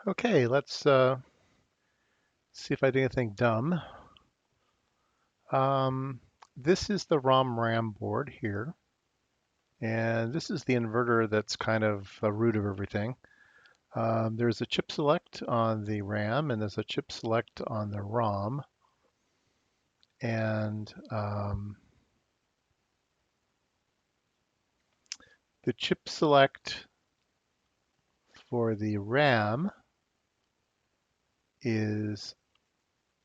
Okay, let's see if I do anything dumb. Um, this is the ROM-RAM board here, and this is the inverter that's kind of the root of everything. There's a chip select on the RAM, and there's a chip select on the ROM, and the chip select for the RAM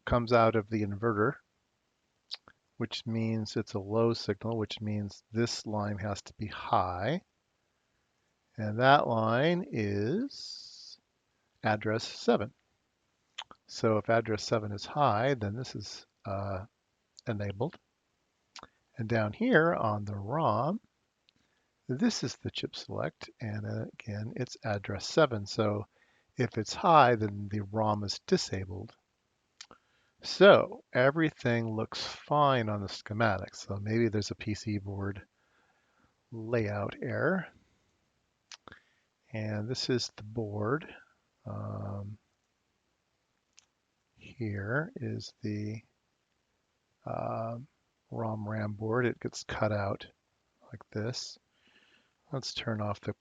comes out of the inverter, which means it's a low signal, which means this line has to be high. And that line is address 7. So if address 7 is high, then this is enabled. And down here on the ROM, this is the chip select. And again, it's address 7. So if it's high, then the ROM is disabled. So everything looks fine on the schematic. So maybe there's a PC board layout error. And this is the board. Here is the ROM-RAM board. It gets cut out like this. Let's turn off the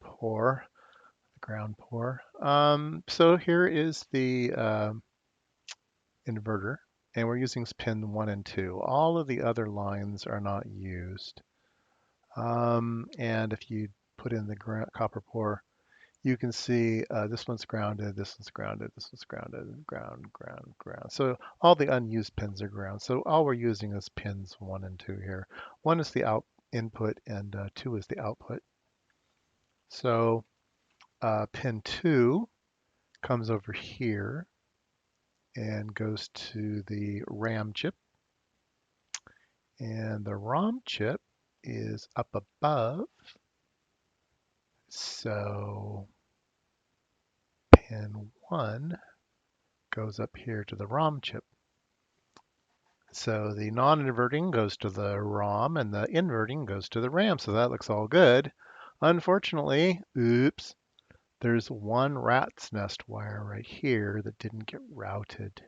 ground pour. So here is the inverter, and we're using pin 1 and 2. All of the other lines are not used. And if you put in the copper pour, you can see this one's grounded, this one's grounded, this one's grounded, ground, ground, ground. So all the unused pins are ground. So all we're using is pins 1 and 2 here. 1 is the input and 2 is the output. So pin 2 comes over here and goes to the RAM chip. And the ROM chip is up above. So pin 1 goes up here to the ROM chip. So the non-inverting goes to the ROM and the inverting goes to the RAM. So that looks all good. Unfortunately, oops, there's one rat's nest wire right here that didn't get routed.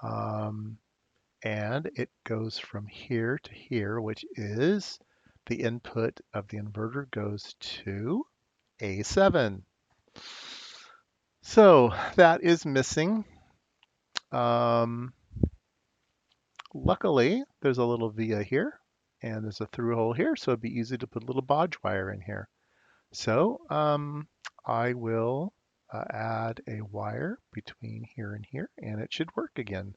And it goes from here to here, which is the input of the inverter goes to A7. So that is missing. Luckily, there's a little via here and there's a through hole here, so it'd be easy to put a little bodge wire in here. So I will add a wire between here and here, and it should work again.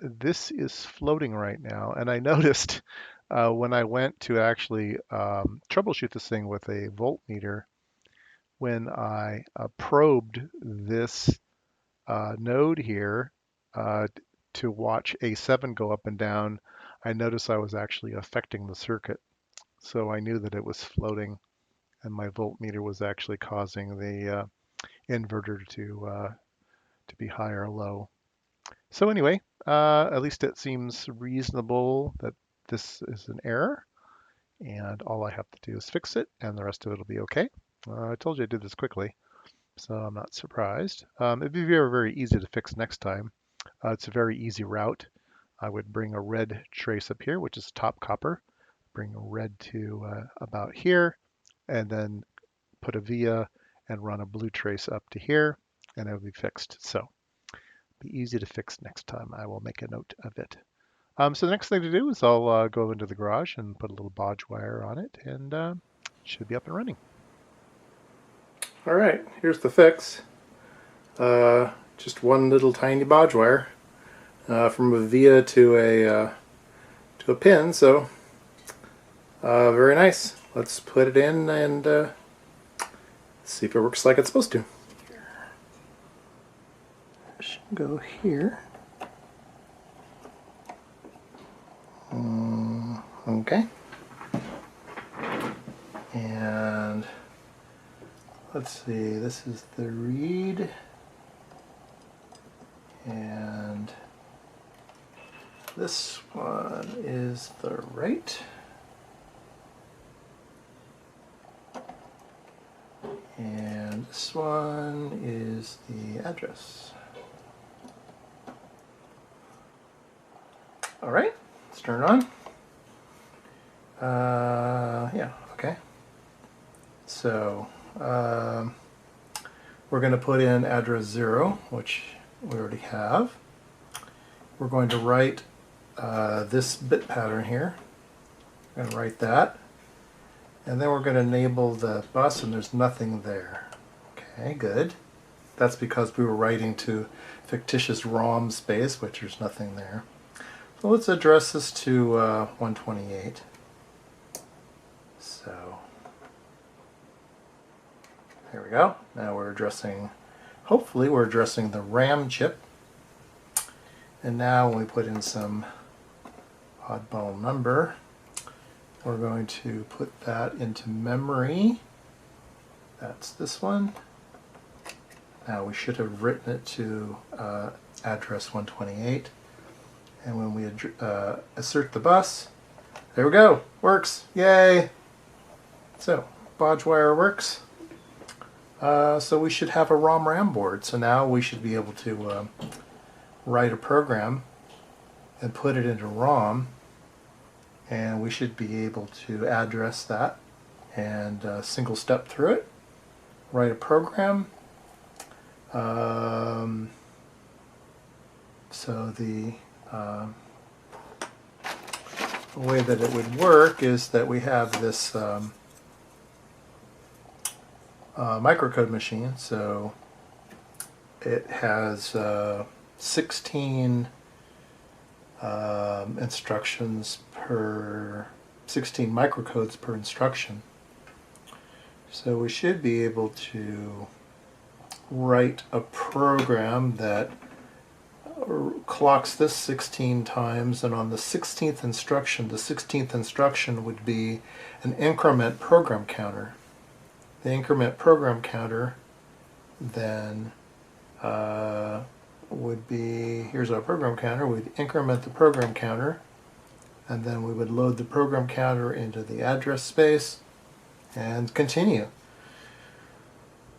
This is floating right now, and I noticed when I went to actually troubleshoot this thing with a voltmeter, when I probed this node here to watch A7 go up and down, I noticed I was actually affecting the circuit. So I knew that it was floating, and my voltmeter was actually causing the inverter to be high or low. So anyway, at least it seems reasonable that this is an error, and all I have to do is fix it, and the rest of it will be okay. I told you I did this quickly, so I'm not surprised. It'd be very, very easy to fix next time. It's a very easy route. I would bring a red trace up here, which is top copper, bring a red to about here, and then put a via and run a blue trace up to here, and it'll be fixed. So be easy to fix next time. I will make a note of it. So the next thing to do is I'll go into the garage and put a little bodge wire on it, and it should be up and running. All right, here's the fix. Just one little tiny bodge wire from a via to a pin. So very nice. Let's put it in and see if it works like it's supposed to. Should go here. Okay. And let's see, this is the read, and this one is the write. And this one is the address. All right, let's turn it on. Yeah, okay. So we're going to put in address 0, which we already have. We're going to write this bit pattern here. We're going to write that. And then we're going to enable the bus, and there's nothing there. Okay, good. That's because we were writing to fictitious ROM space, which there's nothing there. So let's address this to 128. So there we go. Now we're addressing, hopefully we're addressing the RAM chip. And now when we put in some oddball number, we're going to put that into memory. That's this one. Now we should have written it to address 128. And when we assert the bus, there we go. Works. Yay! So, baud wire works. So we should have a ROM-RAM board. So now we should be able to write a program and put it into ROM, and we should be able to address that and single step through it, write a program. So the way that it would work is that we have this microcode machine. So it has 16 instructions per 16 microcodes per instruction. So we should be able to write a program that clocks this 16 times, and on the 16th instruction would be an increment program counter. The increment program counter then would be, here's our program counter, we'd increment the program counter, and then we would load the program counter into the address space and continue.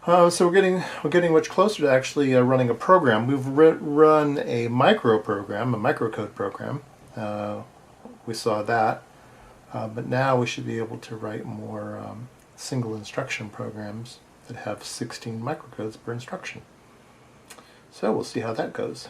So we're getting much closer to actually running a program. We've run a microcode program. We saw that, but now we should be able to write more single instruction programs that have 16 microcodes per instruction. So we'll see how that goes.